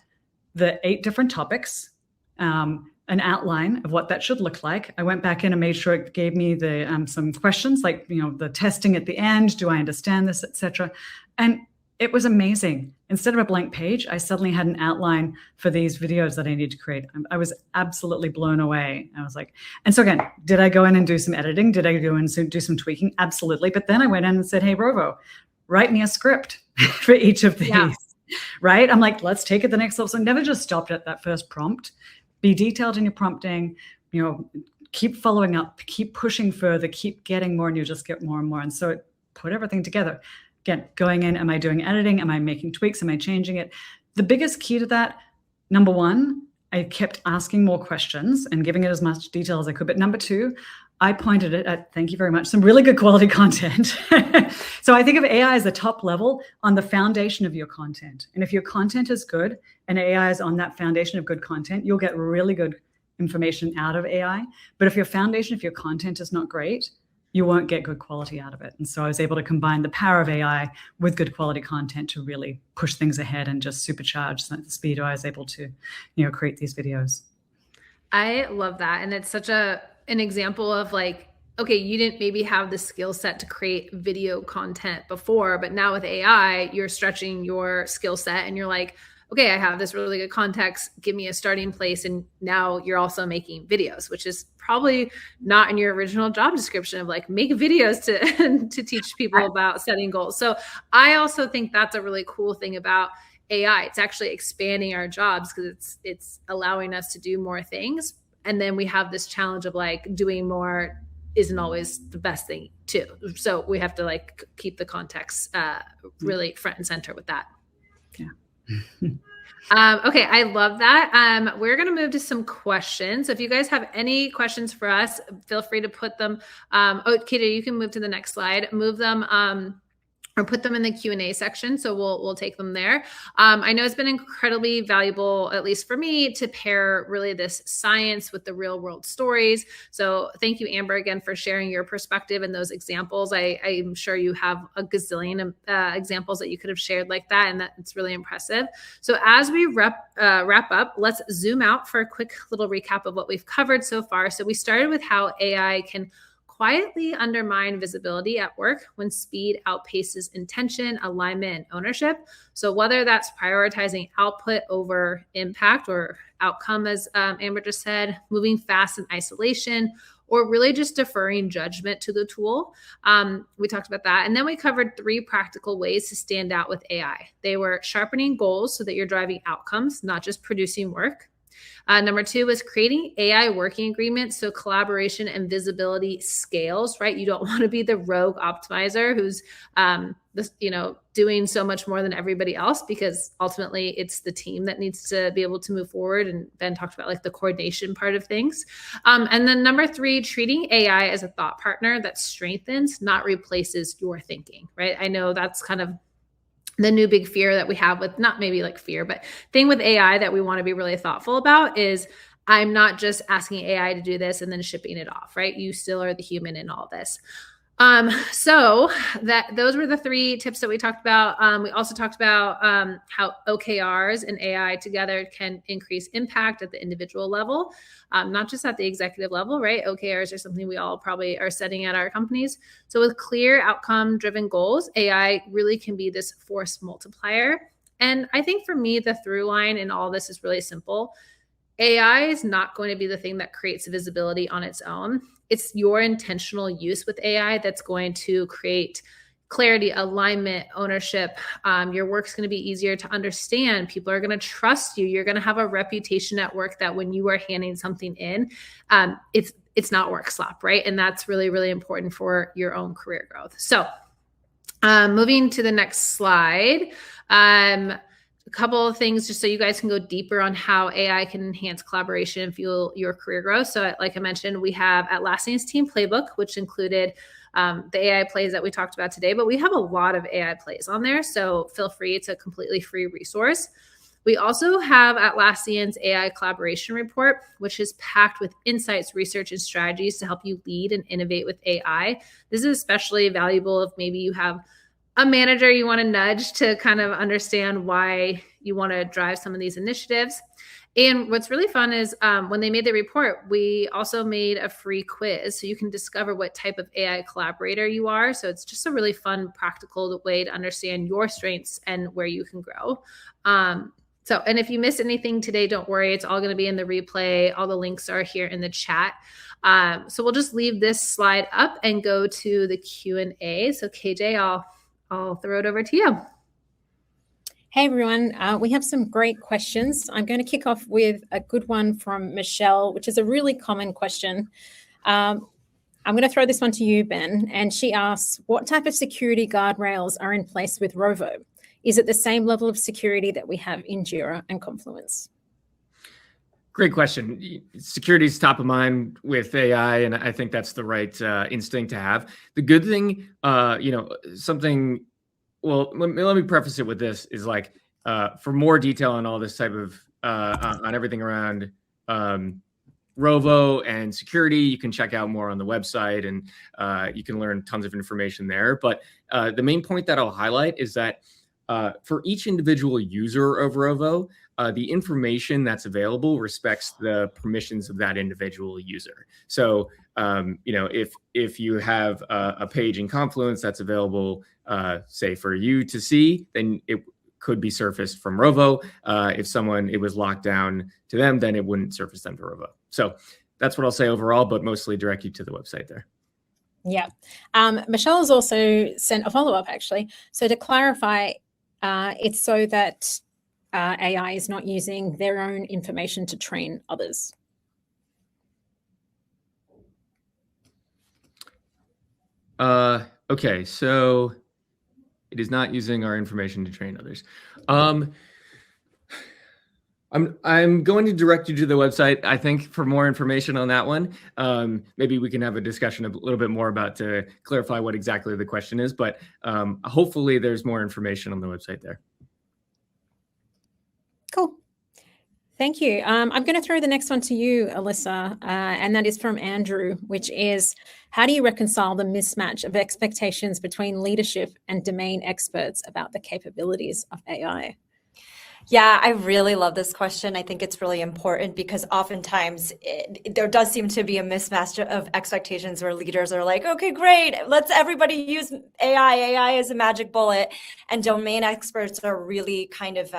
the 8 different topics, an outline of what that should look like. I went back in and made sure it gave me the some questions like, the testing at the end, do I understand this, etc. And it was amazing. Instead of a blank page, I suddenly had an outline for these videos that I need to create. I was absolutely blown away. I was like, and so again, did I go in and do some editing? Did I go in and do some tweaking? Absolutely. But then I went in and said, hey, Rovo, write me a script for each of these, right? I'm like, let's take it the next level. So I never just stopped at that first prompt. Be detailed in your prompting, keep following up, keep pushing further, keep getting more, and you just get more and more. And so it put everything together. Again, going in, am I doing editing? Am I making tweaks? Am I changing it? The biggest key to that, number one, I kept asking more questions and giving it as much detail as I could. But number two, I pointed it at, thank you very much, some really good quality content. So I think of AI as the top level on the foundation of your content. And if your content is good and AI is on that foundation of good content, you'll get really good information out of AI. But if your foundation, if your content is not great, you won't get good quality out of it. And so I was able to combine the power of AI with good quality content to really push things ahead and just supercharge the speed I was able to, create these videos. I love that. And it's such an example of like okay, you didn't maybe have the skill set to create video content before, but now with AI, you're stretching your skill set and you're like, okay, I have this really good context, give me a starting place. And now you're also making videos, which is probably not in your original job description of like make videos to, to teach people about setting goals. So I also think that's a really cool thing about AI. It's actually expanding our jobs because it's allowing us to do more things. And then we have this challenge of like doing more isn't always the best thing too. So we have to like keep the context really front and center with that. Yeah. Okay, I love that. We're going to move to some questions. If you guys have any questions for us, feel free to put them. Katie, you can move to the next slide. Move them or put them in the Q&A section. So we'll take them there. I know it's been incredibly valuable, at least for me, to pair really this science with the real world stories. So thank you, Amber, again, for sharing your perspective and those examples. I'm sure you have a gazillion examples that you could have shared like that, and it's really impressive. So as we wrap up, let's zoom out for a quick little recap of what we've covered so far. So we started with how AI can quietly undermine visibility at work when speed outpaces intention, alignment, and ownership. So whether that's prioritizing output over impact or outcome, as Amber just said, moving fast in isolation, or really just deferring judgment to the tool. We talked about that. And then we covered 3 practical ways to stand out with AI. They were sharpening goals so that you're driving outcomes, not just producing work. Number 2 was creating AI working agreements so collaboration and visibility scales, right? You don't want to be the rogue optimizer who's doing so much more than everybody else, because ultimately it's the team that needs to be able to move forward. And Ben talked about like the coordination part of things. And then number 3, treating AI as a thought partner that strengthens, not replaces your thinking, right? I know that's kind of the new big fear that we have with, not maybe like fear, but thing with AI that we want to be really thoughtful about is I'm not just asking AI to do this and then shipping it off, right? You still are the human in all this. So those were the 3 tips that we talked about. We also talked about how OKRs and AI together can increase impact at the individual level, not just at the executive level, right? OKRs are something we all probably are setting at our companies. So with clear outcome-driven goals, AI really can be this force multiplier. And I think for me, the through line in all this is really simple. AI is not going to be the thing that creates visibility on its own. It's your intentional use with AI that's going to create clarity, alignment, ownership. Your work's going to be easier to understand. People are going to trust you. You're going to have a reputation at work that when you are handing something in, it's not work slop, right? And that's really, really important for your own career growth. So moving to the next slide. A couple of things just so you guys can go deeper on how AI can enhance collaboration and fuel your career growth. So like I mentioned, we have Atlassian's team Playbook, which included the AI plays that we talked about today, but we have a lot of AI plays on there. So feel free. It's a completely free resource. We also have Atlassian's AI collaboration report, which is packed with insights, research, and strategies to help you lead and innovate with AI. This is especially valuable if maybe you have a manager you want to nudge to kind of understand why you want to drive some of these initiatives. And what's really fun is when they made the report, we also made a free quiz so you can discover what type of AI collaborator you are. So it's just a really fun, practical way to understand your strengths and where you can grow. And if you missed anything today, don't worry. It's all going to be in the replay. All the links are here in the chat. So we'll just leave this slide up and go to the Q&A. So KJ, I'll throw it over to you. Hey, everyone. We have some great questions. I'm going to kick off with a good one from Michelle, which is a really common question. I'm going to throw this one to you, Ben. And she asks, what type of security guardrails are in place with Rovo? Is it the same level of security that we have in Jira and Confluence? Great question. Security is top of mind with AI, and I think that's the right instinct to have. The good thing, let me preface it with this, is like, for more detail on all this type of, on everything around Rovo and security, you can check out more on the website, and you can learn tons of information there. But the main point that I'll highlight is that for each individual user of Rovo, the information that's available respects the permissions of that individual user. So, if you have a page in Confluence that's available, say for you to see, then it could be surfaced from Rovo. If it was locked down to them, then it wouldn't surface them to Rovo. So that's what I'll say overall, but mostly direct you to the website there. Yeah. Michelle has also sent a follow-up, actually. So to clarify, it's so that AI is not using their own information to train others. Okay, so it is not using our information to train others. I'm going to direct you to the website, I think, for more information on that one. Maybe we can have a discussion a little bit more about to clarify what exactly the question is, but hopefully there's more information on the website there. Cool. Thank you. I'm going to throw the next one to you, Alyssa, and that is from Andrew, which is, how do you reconcile the mismatch of expectations between leadership and domain experts about the capabilities of AI? Yeah, I really love this question. I think it's really important because oftentimes there does seem to be a mismatch of expectations where leaders are like, okay, great, let's everybody use AI. AI is a magic bullet. And domain experts are really kind of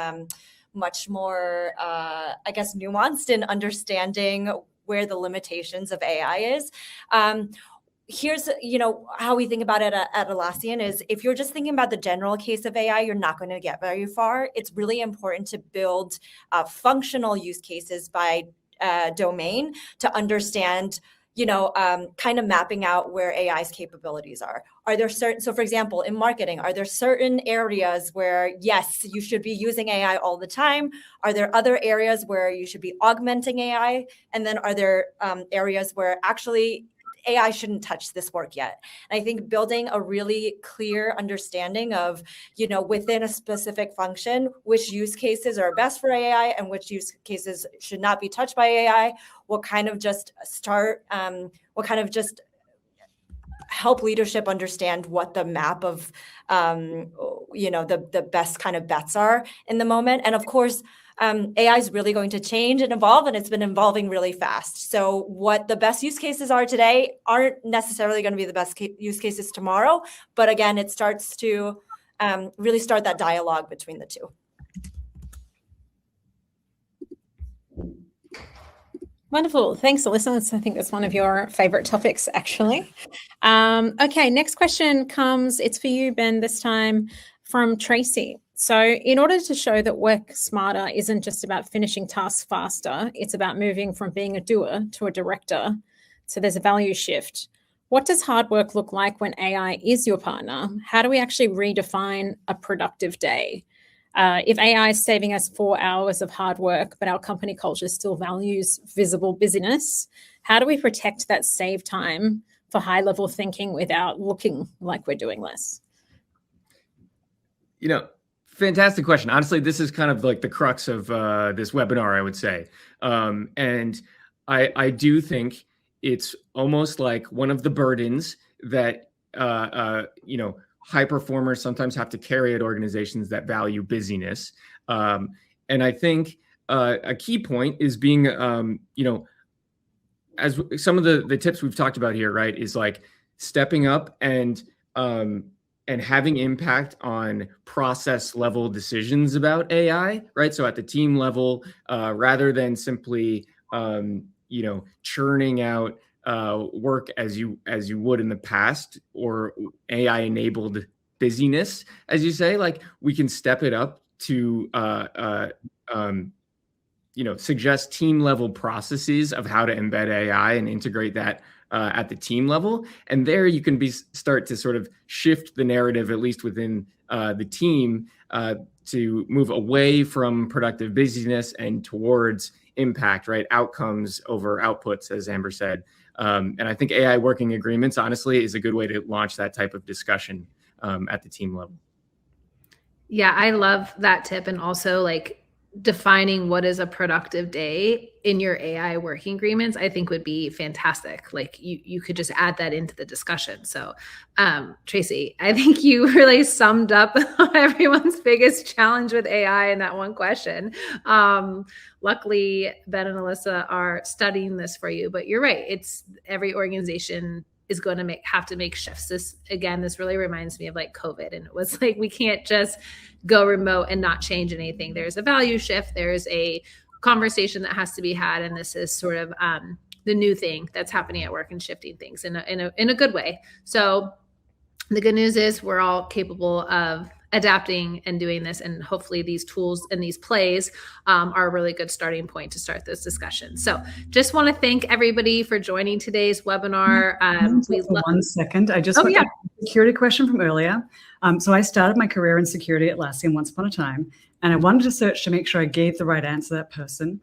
much more, I guess, nuanced in understanding where the limitations of AI is. Here's, how we think about it at Atlassian is if you're just thinking about the general case of AI, you're not going to get very far. It's really important to build functional use cases by domain to understand, kind of mapping out where AI's capabilities are. Are there so for example, in marketing, are there certain areas where, yes, you should be using AI all the time? Are there other areas where you should be augmenting AI? And then are there areas where actually AI shouldn't touch this work yet? And I think building a really clear understanding of, within a specific function, which use cases are best for AI and which use cases should not be touched by AI, will kind of just help leadership understand what the map of, the best kind of bets are in the moment. And of course, AI is really going to change and evolve, and it's been evolving really fast. So what the best use cases are today aren't necessarily going to be the best use cases tomorrow. But again, it starts to really start that dialogue between the two. Wonderful. Thanks, Alyssa. I think that's one of your favorite topics, actually. Okay, next question comes, it's for you, Ben, this time from Tracy. So in order to show that work smarter isn't just about finishing tasks faster, it's about moving from being a doer to a director. So there's a value shift. What does hard work look like when AI is your partner? How do we actually redefine a productive day? If AI is saving us 4 hours of hard work, but our company culture still values visible busyness, how do we protect that save time for high-level thinking without looking like we're doing less? Fantastic question. Honestly, this is kind of like the crux of this webinar, I would say. And I do think it's almost like one of the burdens that, high performers sometimes have to carry at organizations that value busyness. And I think a key point is being, as some of the tips we've talked about here, right, is like stepping up and having impact on process level decisions about AI, right? So at the team level, rather than simply, churning out work as you would in the past, or AI enabled busyness, as you say, like we can step it up to, suggest team level processes of how to embed AI and integrate that at the team level. And there you can start to sort of shift the narrative, at least within the team, to move away from productive busyness and towards impact, right? Outcomes over outputs, as Amber said. And I think AI working agreements, honestly, is a good way to launch that type of discussion at the team level. Yeah, I love that tip. And also, like, defining what is a productive day in your AI working agreements, I think would be fantastic. Like you could just add that into the discussion. So Tracy, I think you really summed up everyone's biggest challenge with AI in that one question. Luckily, Ben and Alyssa are studying this for you, but you're right. It's every organization is going to have to make shifts. This really reminds me of like COVID. And it was like, we can't just go remote and not change anything. There's a value shift. There's a conversation that has to be had. And this is sort of the new thing that's happening at work and shifting things in a good way. So the good news is we're all capable of adapting and doing this. And hopefully these tools and these plays are a really good starting point to start this discussion. So just want to thank everybody for joining today's webinar. One second. I just got a security question from earlier. So I started my career in security at Atlassian once upon a time, and I wanted to search to make sure I gave the right answer to that person.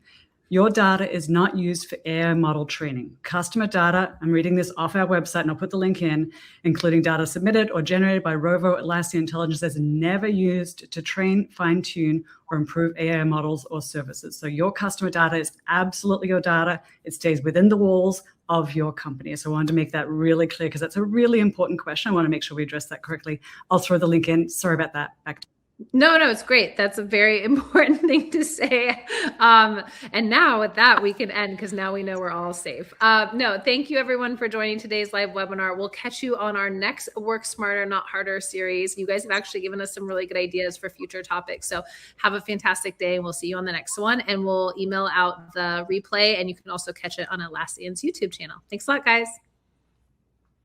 Your data is not used for AI model training. Customer data, I'm reading this off our website, and I'll put the link in, including data submitted or generated by Rovo Atlassian Intelligence, is never used to train, fine-tune, or improve AI models or services. So your customer data is absolutely your data. It stays within the walls of your company. So I wanted to make that really clear because that's a really important question. I want to make sure we address that correctly. I'll throw the link in. Sorry about that. Back to No, it's great. That's a very important thing to say. And now with that, we can end because now we know we're all safe. No, thank you everyone for joining today's live webinar. We'll catch you on our next Work Smarter, Not Harder series. You guys have actually given us some really good ideas for future topics. So have a fantastic day and we'll see you on the next one. And we'll email out the replay and you can also catch it on Atlassian's YouTube channel. Thanks a lot, guys.